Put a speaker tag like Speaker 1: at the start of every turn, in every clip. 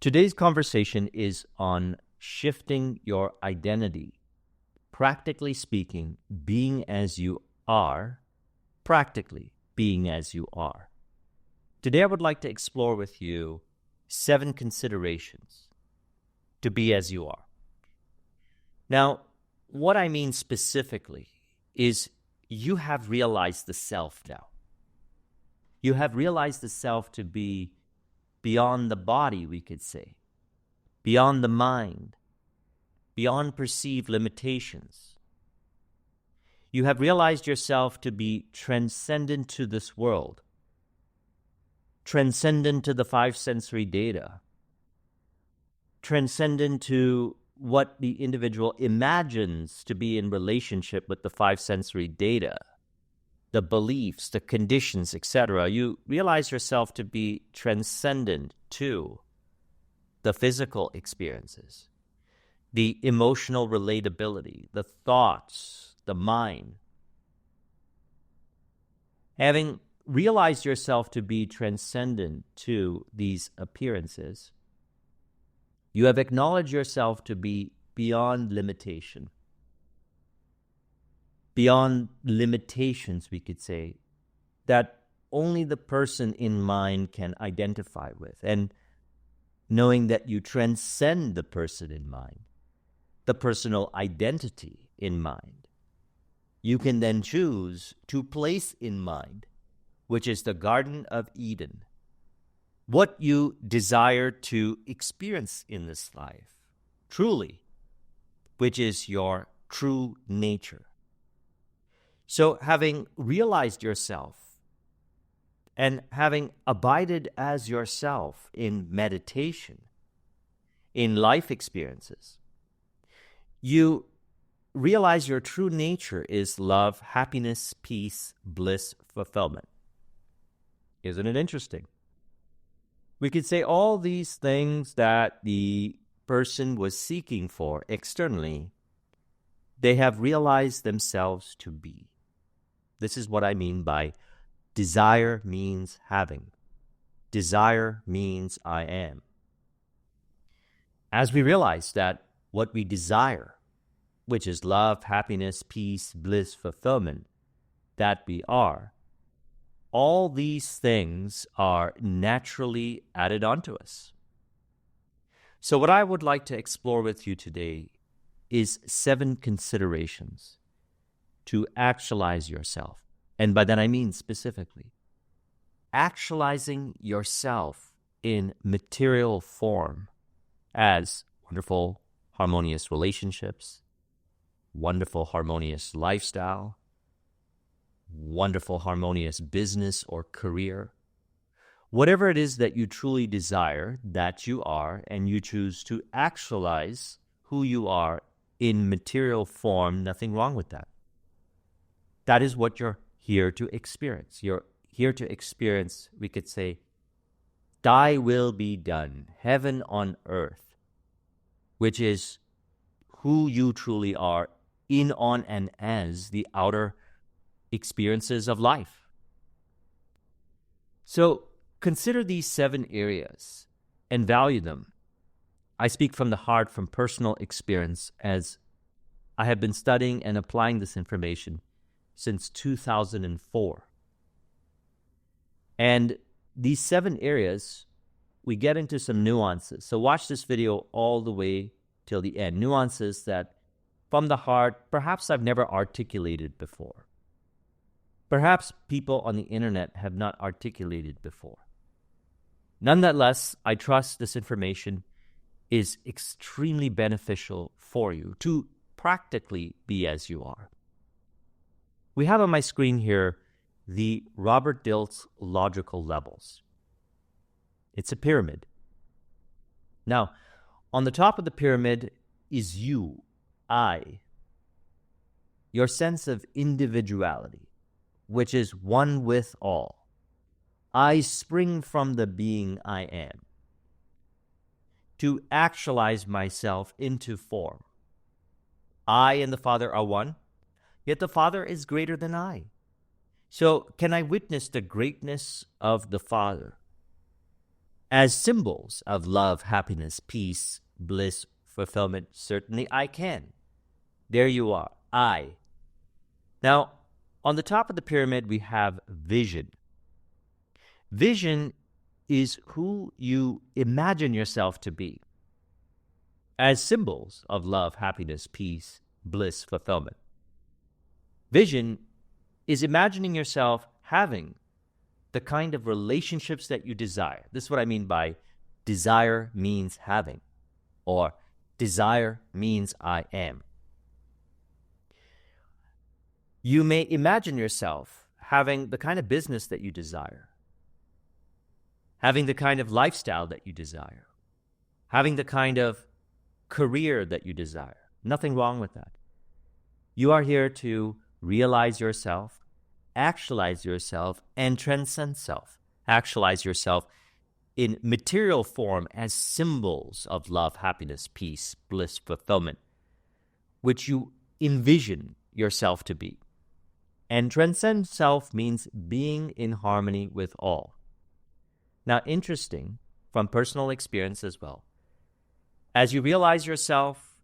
Speaker 1: Today's conversation is on shifting your identity. Practically speaking, being as you are, practically being as you are. Today I would like to explore with you 7 considerations to be as you are. Now, what I mean specifically is you have realized the self now. You have realized the self to be beyond the body, we could say, beyond the mind, beyond perceived limitations. You have realized yourself to be transcendent to this world, transcendent to the 5 sensory data, transcendent to what the individual imagines to be in relationship with the 5 sensory data, the beliefs, the conditions, etc. You realize yourself to be transcendent to the physical experiences, the emotional relatability, the thoughts, the mind. Having realized yourself to be transcendent to these appearances, you have acknowledged yourself to be beyond limitation. Beyond limitations, we could say, that only the person in mind can identify with. And knowing that you transcend the person in mind, the personal identity in mind, you can then choose to place in mind, which is the Garden of Eden, what you desire to experience in this life, truly, which is your true nature. So having realized yourself and having abided as yourself in meditation, in life experiences, you realize your true nature is love, happiness, peace, bliss, fulfillment. Isn't it interesting? We could say all these things that the person was seeking for externally, they have realized themselves to be. This is what I mean by desire means having. Desire means I am. As we realize that what we desire, which is love, happiness, peace, bliss, fulfillment, that we are, all these things are naturally added onto us. So what I would like to explore with you today is 7 considerations to actualize yourself. And by that I mean specifically, actualizing yourself in material form as wonderful, harmonious relationships, wonderful, harmonious lifestyle, wonderful, harmonious business or career. Whatever it is that you truly desire, that you are, and you choose to actualize who you are in material form, nothing wrong with that. That is what you're here to experience. You're here to experience, we could say, thy will be done, heaven on earth, which is who you truly are in, on, and as the outer experiences of life. So consider these 7 areas and value them. I speak from the heart, from personal experience, as I have been studying and applying this information since 2004. And these 7 areas, we get into some nuances. So watch this video all the way till the end. Nuances that, from the heart, perhaps I've never articulated before. Perhaps people on the internet have not articulated before. Nonetheless, I trust this information is extremely beneficial for you to practically be as you are. We have on my screen here the Robert Dilts logical levels. It's a pyramid. Now, on the top of the pyramid is you, I, your sense of individuality, which is one with all. I spring from the being I am to actualize myself into form. I and the Father are one, yet the Father is greater than I. So can I witness the greatness of the Father? as symbols of love, happiness, peace, bliss, fulfillment? Certainly I can. There you are, I. Now, on the top of the pyramid, we have vision. Vision is who you imagine yourself to be as symbols of love, happiness, peace, bliss, fulfillment. Vision is imagining yourself having the kind of relationships that you desire. This is what I mean by desire means having, or desire means I am. You may imagine yourself having the kind of business that you desire, having the kind of lifestyle that you desire, having the kind of career that you desire. Nothing wrong with that. You are here to realize yourself, actualize yourself, and transcend self. Actualize yourself in material form as symbols of love, happiness, peace, bliss, fulfillment, which you envision yourself to be. And transcend self means being in harmony with all. Now, interesting, from personal experience as well, as you realize yourself,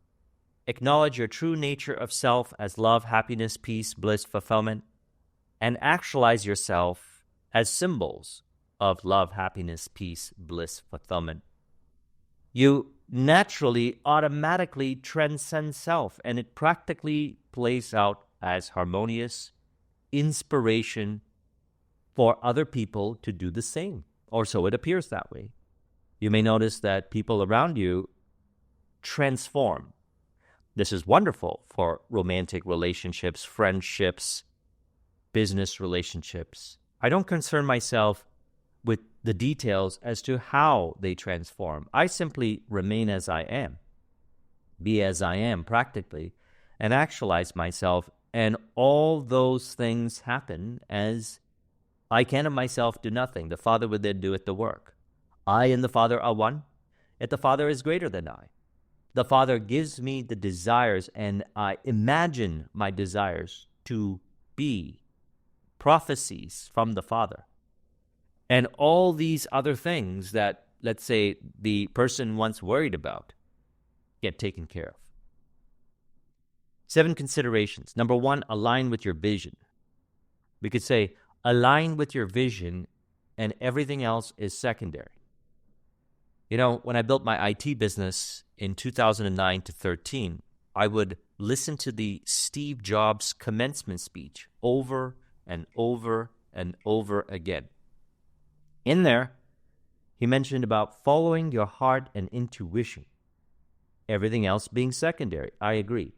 Speaker 1: acknowledge your true nature of self as love, happiness, peace, bliss, fulfillment, and actualize yourself as symbols of love, happiness, peace, bliss, fulfillment, you naturally, automatically transcend self, and it practically plays out as harmonious inspiration for other people to do the same, or so it appears that way. You may notice that people around you transform. This is wonderful for romantic relationships, friendships, business relationships. I don't concern myself with the details as to how they transform. I simply remain as I am, be as I am practically, and actualize myself. And all those things happen as I can of myself do nothing. The Father within doeth the work. I and the Father are one, yet the Father is greater than I. The Father gives me the desires, and I imagine my desires to be prophecies from the Father. And all these other things that, let's say, the person once worried about get taken care of. 7 considerations. Number 1, align with your vision. We could say, align with your vision, and everything else is secondary. You know, when I built my IT business in 2009 to 13, I would listen to the Steve Jobs commencement speech over and over and over again. In there, he mentioned about following your heart and intuition, everything else being secondary. I agree.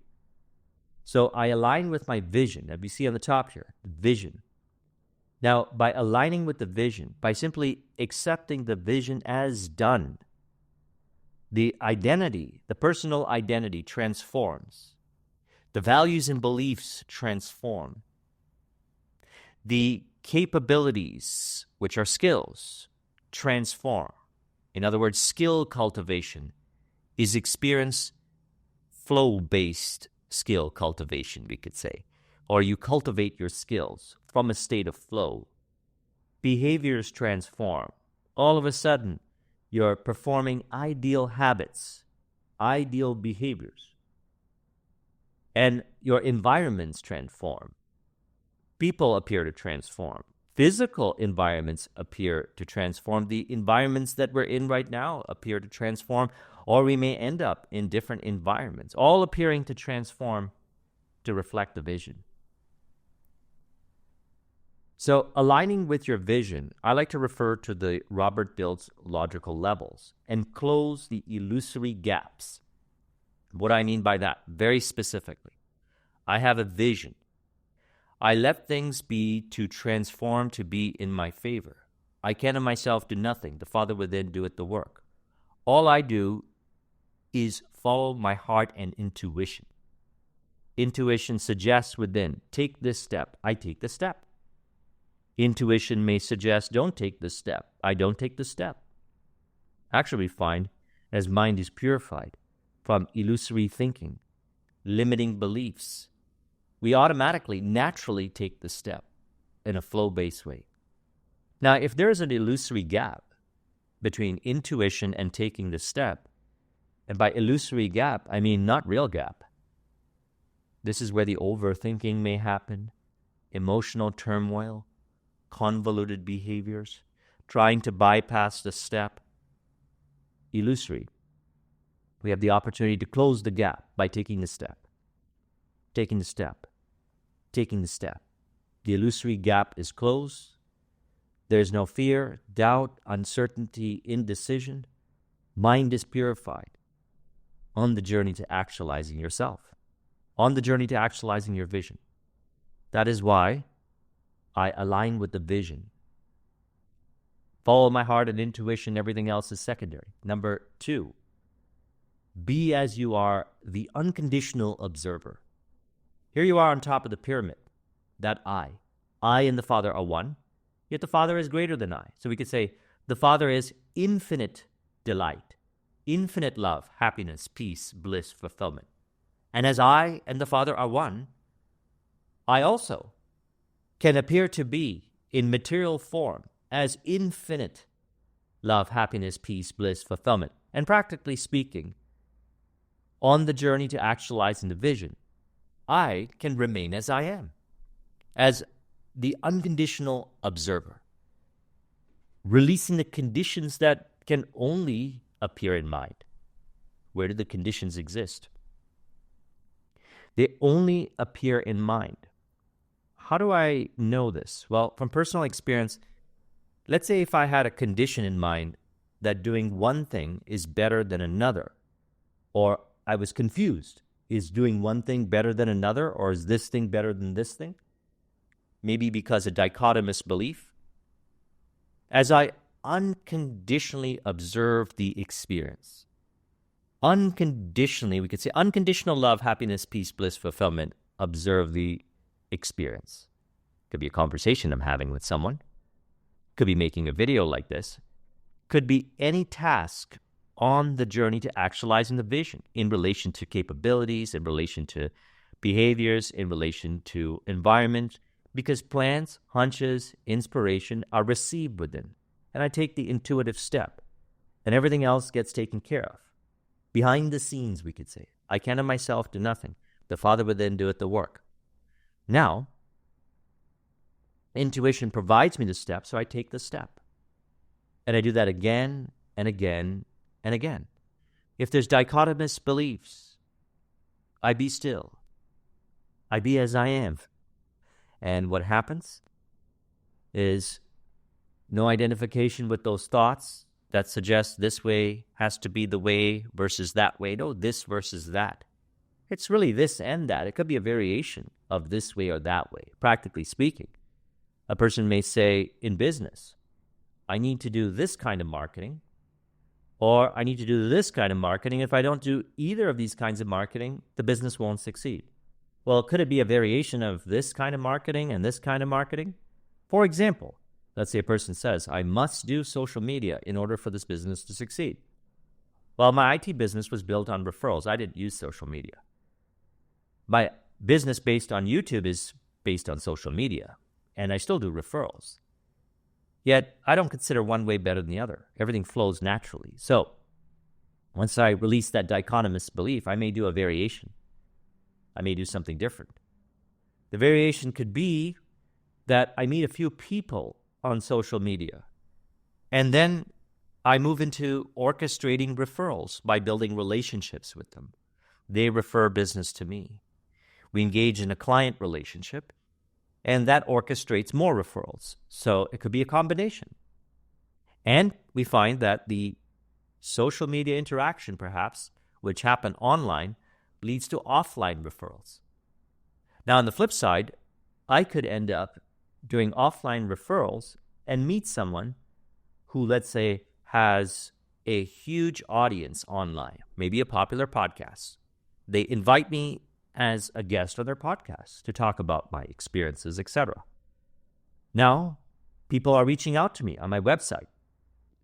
Speaker 1: So I align with my vision, as we see on the top here, vision. Now, by aligning with the vision, by simply accepting the vision as done, the identity, the personal identity transforms. The values and beliefs transform. The capabilities, which are skills, transform. In other words, skill cultivation is experience flow-based skill cultivation, we could say. Or you cultivate your skills from a state of flow. Behaviors transform. All of a sudden, you're performing ideal habits, ideal behaviors. And your environments transform. People appear to transform. Physical environments appear to transform. The environments that we're in right now appear to transform, or we may end up in different environments, all appearing to transform to reflect the vision. So aligning with your vision, I like to refer to the Robert Bill's logical levels and close the illusory gaps. What I mean by that, very specifically, I have a vision. I let things be to transform to be in my favor. I can of myself do nothing. The Father within doeth the work. All I do is follow my heart and intuition. Intuition suggests within, take this step. I take the step. Intuition may suggest, don't take this step. I don't take the step. Actually, we find, as mind is purified from illusory thinking, limiting beliefs, we automatically, naturally take the step in a flow-based way. Now, if there is an illusory gap, between intuition and taking the step. And by illusory gap, I mean not real gap. This is where the overthinking may happen, emotional turmoil, convoluted behaviors, trying to bypass the step. Illusory. We have the opportunity to close the gap by taking the step. Taking the step. Taking the step. The illusory gap is closed. There's no fear, doubt, uncertainty, indecision. Mind is purified on the journey to actualizing yourself, on the journey to actualizing your vision. That is why I align with the vision. Follow my heart and intuition, everything else is secondary. Number 2, be as you are, the unconditional observer. Here you are on top of the pyramid, that I and the Father are one, yet the Father is greater than I. So we could say the Father is infinite delight, infinite love, happiness, peace, bliss, fulfillment. And as I and the Father are one, I also can appear to be in material form as infinite love, happiness, peace, bliss, fulfillment. And practically speaking, on the journey to actualizing the vision, I can remain as I am, as the unconditional observer, releasing the conditions that can only appear in mind. Where do the conditions exist? They only appear in mind. How do I know this? Well, from personal experience, let's say if I had a condition in mind that doing one thing is better than another, or I was confused. Is doing one thing better than another, or is this thing better than this thing? Maybe because a dichotomous belief. As I unconditionally observe the experience, unconditionally, we could say unconditional love, happiness, peace, bliss, fulfillment, observe the experience. Could be a conversation I'm having with someone. Could be making a video like this. Could be any task on the journey to actualizing the vision in relation to capabilities, in relation to behaviors, in relation to environment, because plans, hunches, inspiration are received within. And I take the intuitive step, and everything else gets taken care of. Behind the scenes, we could say. I can of myself do nothing. The Father within doeth the work. Now, intuition provides me the step, so I take the step. And I do that again and again and again. If there's dichotomous beliefs, I be still. I be as I am. And what happens is no identification with those thoughts that suggest this way has to be the way versus that way. No, this versus that. It's really this and that. It could be a variation of this way or that way. Practically speaking, a person may say in business, I need to do this kind of marketing, or I need to do this kind of marketing. If I don't do either of these kinds of marketing, the business won't succeed. Well, could it be a variation of this kind of marketing and this kind of marketing? For example, let's say a person says, I must do social media in order for this business to succeed. Well, my IT business was built on referrals. I didn't use social media. My business based on YouTube is based on social media, and I still do referrals. Yet, I don't consider one way better than the other. Everything flows naturally. So, once I release that dichotomous belief, I may do a variation. I may do something different. The variation could be that I meet a few people on social media, and then I move into orchestrating referrals by building relationships with them. They refer business to me. We engage in a client relationship, and that orchestrates more referrals. So it could be a combination. And we find that the social media interaction, perhaps, which happen online, leads to offline referrals. Now, on the flip side, I could end up doing offline referrals and meet someone who, let's say, has a huge audience online, maybe a popular podcast. They invite me as a guest on their podcast to talk about my experiences, etc. Now, people are reaching out to me on my website.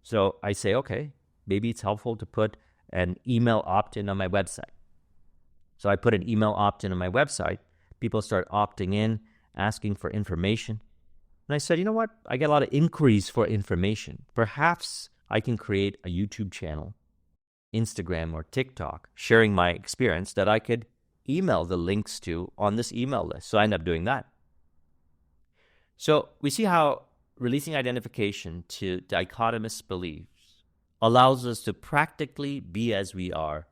Speaker 1: So I say, okay, maybe it's helpful to put an email opt-in on my website. So I put an email opt-in on my website. People start opting in, asking for information. And I said, you know what? I get a lot of inquiries for information. Perhaps I can create a YouTube channel, Instagram or TikTok, sharing my experience that I could email the links to on this email list. So I end up doing that. So we see how releasing identification to dichotomous beliefs allows us to practically be as we are,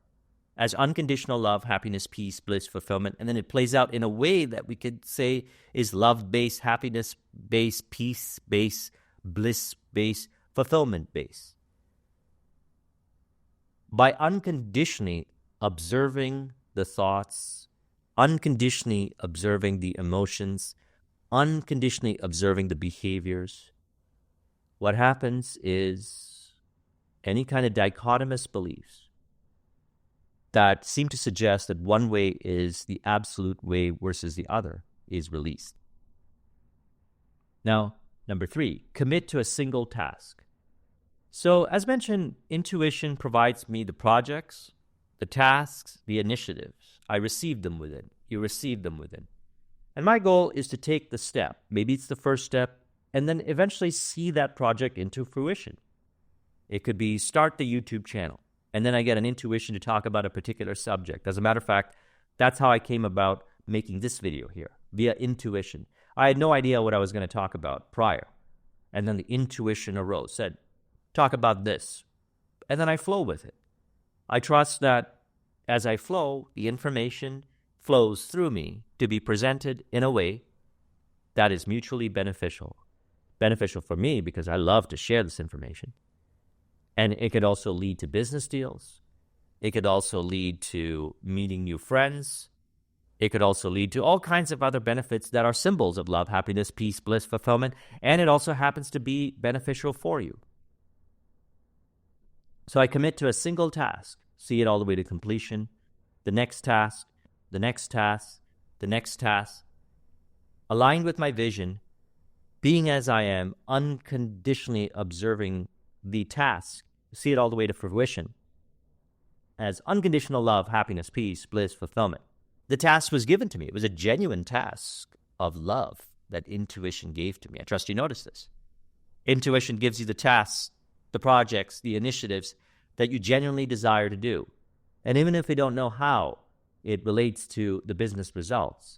Speaker 1: as unconditional love, happiness, peace, bliss, fulfillment, and then it plays out in a way that we could say is love-based, happiness-based, peace-based, bliss-based, fulfillment-based. By unconditionally observing the thoughts, unconditionally observing the emotions, unconditionally observing the behaviors, what happens is any kind of dichotomous beliefs that seem to suggest that one way is the absolute way versus the other is released. Now, number 3, commit to a single task. So, as mentioned, intuition provides me the projects, the tasks, the initiatives. I receive them within. You receive them within. And my goal is to take the step. Maybe it's the first step, and then eventually see that project into fruition. It could be start the YouTube channel, and then I get an intuition to talk about a particular subject. As a matter of fact, that's how I came about making this video here, via intuition. I had no idea what I was going to talk about prior. And then the intuition arose, said, talk about this. And then I flow with it. I trust that as I flow, the information flows through me to be presented in a way that is mutually beneficial. Beneficial for me because I love to share this information. And it could also lead to business deals. It could also lead to meeting new friends. It could also lead to all kinds of other benefits that are symbols of love, happiness, peace, bliss, fulfillment. And it also happens to be beneficial for you. So I commit to a single task, see it all the way to completion, the next task, the next task, the next task, aligned with my vision, being as I am, unconditionally observing the task, see it all the way to fruition, as unconditional love, happiness, peace, bliss, fulfillment. The task was given to me. It was a genuine task of love that intuition gave to me. I trust you noticed this. Intuition gives you the tasks, the projects, the initiatives that you genuinely desire to do. And even if you don't know how it relates to the business results,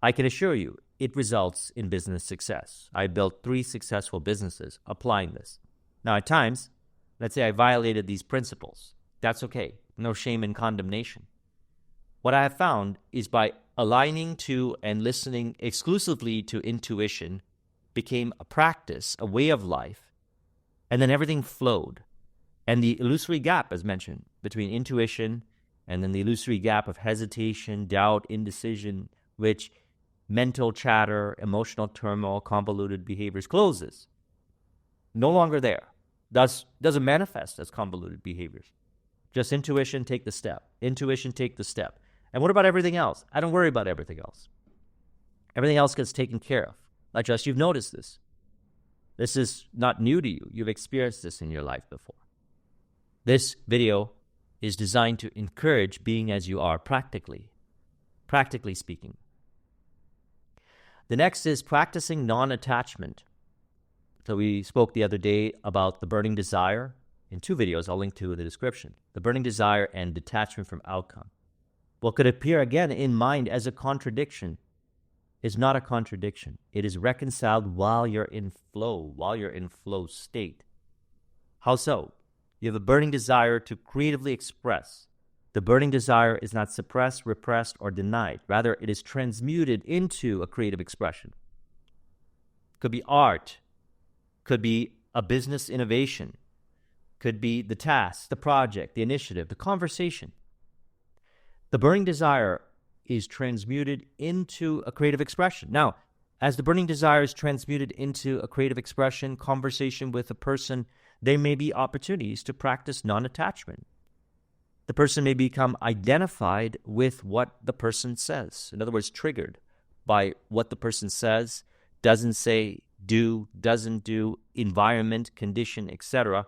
Speaker 1: I can assure you it results in business success. I built 3 successful businesses applying this. Now, at times, let's say I violated these principles. That's okay. No shame and condemnation. What I have found is by aligning to and listening exclusively to intuition became a practice, a way of life, and then everything flowed. And the illusory gap, as mentioned, between intuition and then the illusory gap of hesitation, doubt, indecision, which mental chatter, emotional turmoil, convoluted behaviors closes. No longer there. Thus, doesn't manifest as convoluted behaviors. Just intuition, take the step. Intuition, take the step. And what about everything else? I don't worry about everything else. Everything else gets taken care of. I trust you've noticed this. This is not new to you. You've experienced this in your life before. This video is designed to encourage being as you are practically speaking. The next is practicing non-attachment. So we spoke the other day about the burning desire in 2 videos I'll link to in the description. The burning desire and detachment from outcome. What could appear again in mind as a contradiction is not a contradiction. It is reconciled while you're in flow state. How so? You have a burning desire to creatively express. The burning desire is not suppressed, repressed, or denied. Rather, it is transmuted into a creative expression. Could be art, could be a business innovation, could be the task, the project, the initiative, the conversation. The burning desire is transmuted into a creative expression. Now, as the burning desire is transmuted into a creative expression, conversation with a person, there may be opportunities to practice non-attachment. The person may become identified with what the person says. In other words, triggered by what the person says, doesn't say, do, doesn't do, environment, condition, etc.,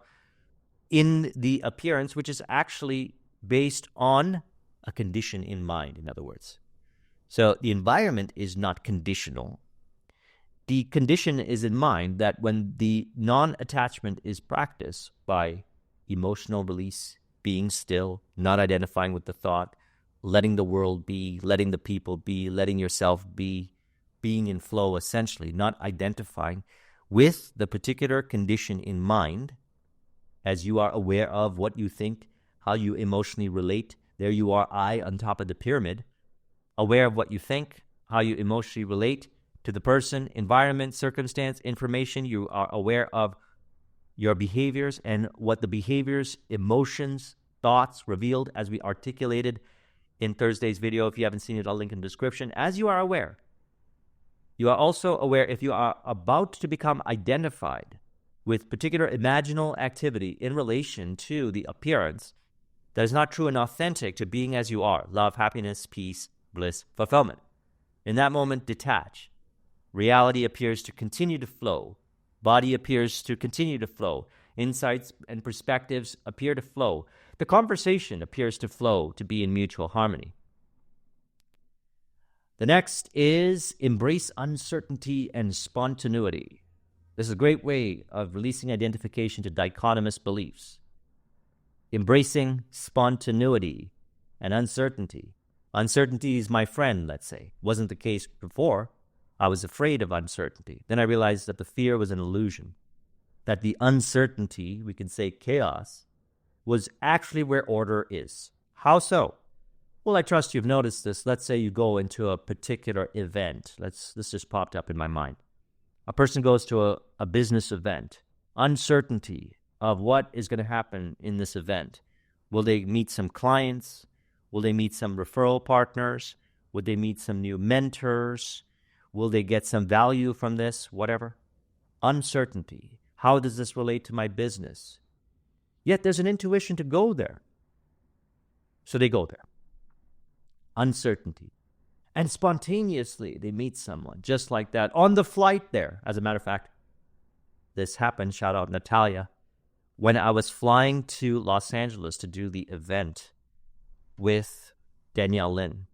Speaker 1: in the appearance, which is actually based on a condition in mind, in other words. So the environment is not conditional. the condition is in mind that when the non-attachment is practiced by emotional release, being still, not identifying with the thought, letting the world be, letting the people be, letting yourself be, being in flow essentially, not identifying with the particular condition in mind, as you are aware of what you think, how you emotionally relate. There you are, I on top of the pyramid, aware of what you think, how you emotionally relate to the person, environment, circumstance, information. You are aware of your behaviors and what the behaviors, emotions, thoughts revealed as we articulated in Thursday's video. If you haven't seen it, I'll link in the description. As you are aware, you are also aware if you are about to become identified with particular imaginal activity in relation to the appearance that is not true and authentic to being as you are, love, happiness, peace, bliss, fulfillment. In that moment, detach. Reality appears to continue to flow. Body appears to continue to flow. Insights and perspectives appear to flow. The conversation appears to flow, to be in mutual harmony. The next is embrace uncertainty and spontaneity. This is a great way of releasing identification to dichotomous beliefs. Embracing spontaneity and uncertainty. Uncertainty is my friend, let's say. Wasn't the case before. I was afraid of uncertainty. Then I realized that the fear was an illusion, that the uncertainty, we can say chaos, was actually where order is. How so? Well, I trust you've noticed this. Let's say you go into a particular event. This just popped up in my mind. A person goes to a business event. Uncertainty of what is going to happen in this event. Will they meet some clients? Will they meet some referral partners? Would they meet some new mentors? Will they get some value from this? Whatever. Uncertainty. How does this relate to my business? Yet there's an intuition to go there. So they go there. Uncertainty. And spontaneously they meet someone just like that on the flight there. As a matter of fact, this happened, shout out Natalia, when I was flying to Los Angeles to do the event with Danielle Lin.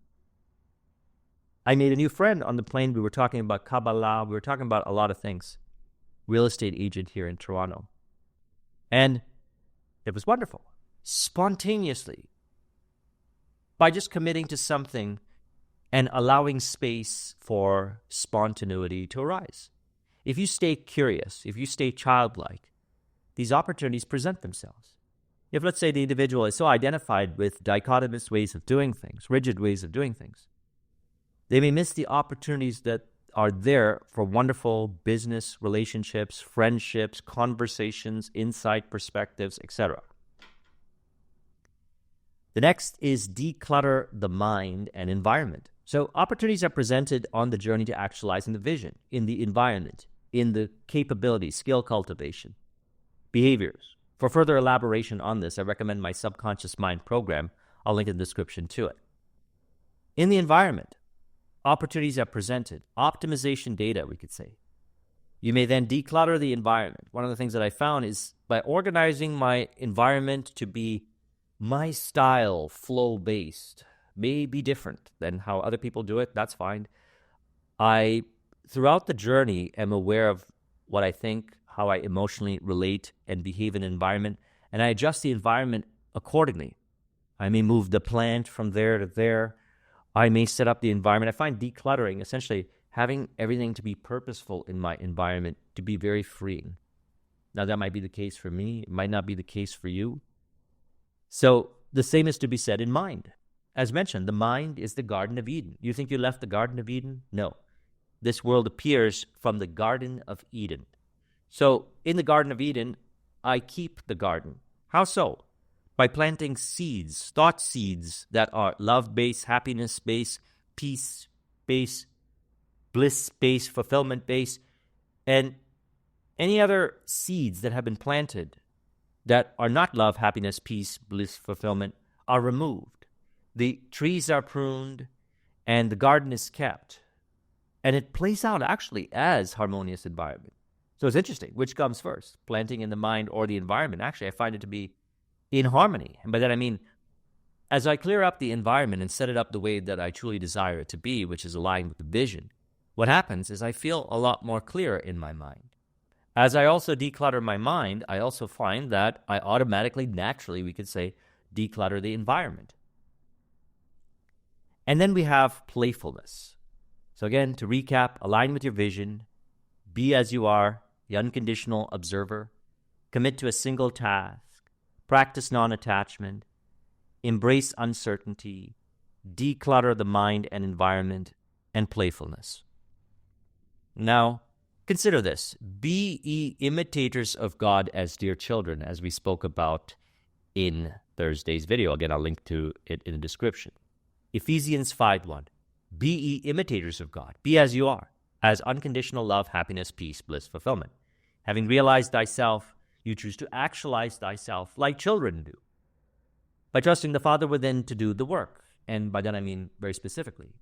Speaker 1: I made a new friend on the plane. We were talking about Kabbalah. We were talking about a lot of things. Real estate agent here in Toronto. And it was wonderful. Spontaneously. By just committing to something and allowing space for spontaneity to arise. If you stay curious, if you stay childlike, these opportunities present themselves. If, let's say, the individual is so identified with dichotomous ways of doing things, rigid ways of doing things, they may miss the opportunities that are there for wonderful business relationships, friendships, conversations, insight, perspectives, etc. The next is declutter the mind and environment. So opportunities are presented on the journey to actualizing the vision, in the environment, in the capability, skill cultivation, behaviors. For further elaboration on this, I recommend my Subconscious Mind program. I'll link in the description to it. In the environment, opportunities are presented. Optimization data, we could say. You may then declutter the environment. One of the things that I found is by organizing my environment to be my style, flow-based, may be different than how other people do it. That's fine. I, throughout the journey, am aware of what I think, how I emotionally relate and behave in an environment, and I adjust the environment accordingly. I may move the plant from there to there. I may set up the environment. I find decluttering, essentially having everything to be purposeful in my environment, to be very freeing. Now, that might be the case for me. It might not be the case for you. So the same is to be said in mind. As mentioned, the mind is the Garden of Eden. You think you left the Garden of Eden? No. This world appears from the Garden of Eden. So in the Garden of Eden, I keep the garden. How so? By planting seeds, thought seeds that are love-based, happiness-based, peace-based, bliss-based, fulfillment-based, and any other seeds that have been planted that are not love, happiness, peace, bliss, fulfillment are removed. The trees are pruned and the garden is kept. And it plays out actually as harmonious environment. So it's interesting, which comes first, planting in the mind or the environment? Actually, I find it to be in harmony. And by that I mean, as I clear up the environment and set it up the way that I truly desire it to be, which is aligned with the vision, what happens is I feel a lot more clear in my mind. As I also declutter my mind, I also find that I automatically, naturally, we could say, declutter the environment. And then we have playfulness. So again, to recap, align with your vision, be as you are, the unconditional observer, commit to a single task, practice non-attachment, embrace uncertainty, declutter the mind and environment, and playfulness. Now, consider this. Be ye imitators of God as dear children, as we spoke about in Thursday's video. Again, I'll link to it in the description. Ephesians 5:1. Be ye imitators of God. Be as you are, as unconditional love, happiness, peace, bliss, fulfillment. Having realized thyself, you choose to actualize thyself like children do, by trusting the Father within to do the work. And by that I mean very specifically,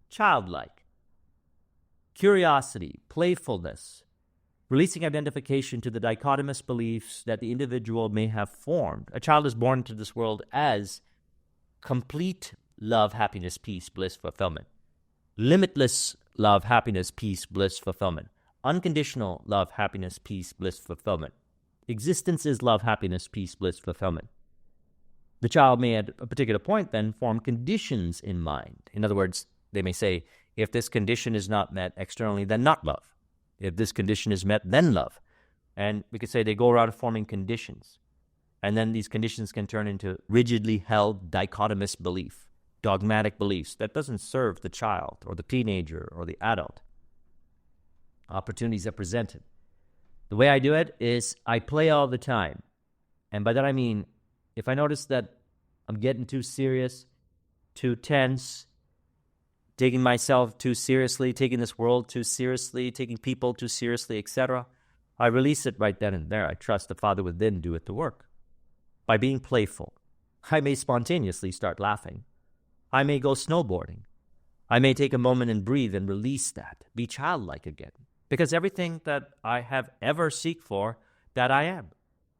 Speaker 1: childlike. Curiosity, playfulness, releasing identification to the dichotomous beliefs that the individual may have formed. A child is born into this world as complete love, happiness, peace, bliss, fulfillment. Limitless love, happiness, peace, bliss, fulfillment. Unconditional love, happiness, peace, bliss, fulfillment. Existence is love, happiness, peace, bliss, fulfillment. The child may at a particular point then form conditions in mind. In other words, they may say, if this condition is not met externally, then not love. If this condition is met, then love. And we could say they go around forming conditions. And then these conditions can turn into rigidly held dichotomous belief, dogmatic beliefs that doesn't serve the child or the teenager or the adult. Opportunities are presented. The way I do it is I play all the time. And by that I mean, if I notice that I'm getting too serious, too tense, taking myself too seriously, taking this world too seriously, taking people too seriously, etc., I release it right then and there. I trust the Father within do it the work. By being playful, I may spontaneously start laughing. I may go snowboarding. I may take a moment and breathe and release that. Be childlike again. Because everything that I have ever seek for, that I am.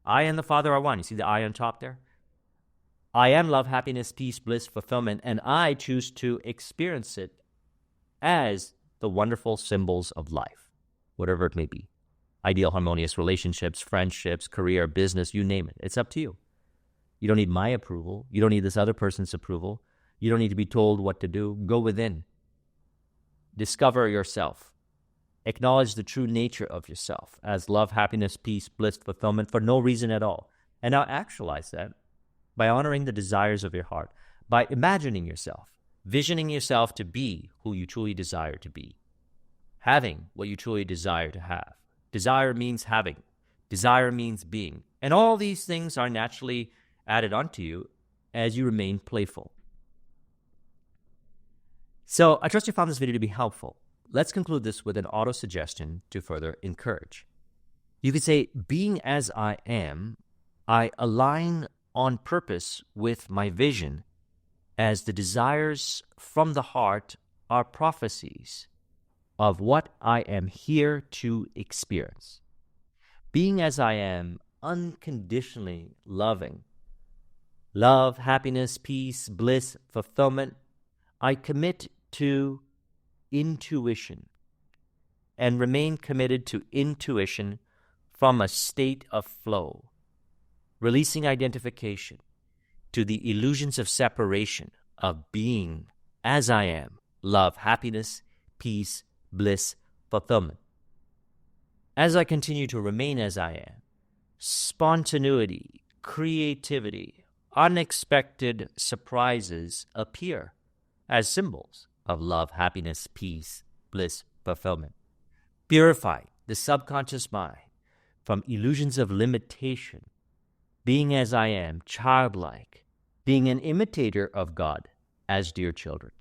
Speaker 1: I and the Father are one. You see the I on top there? I am love, happiness, peace, bliss, fulfillment, and I choose to experience it as the wonderful symbols of life, whatever it may be. Ideal, harmonious relationships, friendships, career, business, you name it. It's up to you. You don't need my approval. You don't need this other person's approval. You don't need to be told what to do. Go within. Discover yourself. Acknowledge the true nature of yourself as love, happiness, peace, bliss, fulfillment for no reason at all. And now actualize that by honoring the desires of your heart, by imagining yourself, visioning yourself to be who you truly desire to be, having what you truly desire to have. Desire means having. Desire means being. And all these things are naturally added onto you as you remain playful. So I trust you found this video to be helpful. Let's conclude this with an auto-suggestion to further encourage. You could say, being as I am, I align on purpose with my vision, as the desires from the heart are prophecies of what I am here to experience. Being as I am, unconditionally loving, love, happiness, peace, bliss, fulfillment, I commit to intuition and remain committed to intuition from a state of flow, releasing identification to the illusions of separation of being as I am, love, happiness, peace, bliss, fulfillment. As I continue to remain as I am, spontaneity, creativity, unexpected surprises appear as symbols of love, happiness, peace, bliss, fulfillment. Purify the subconscious mind from illusions of limitation, being as I am, childlike, being an imitator of God as dear children.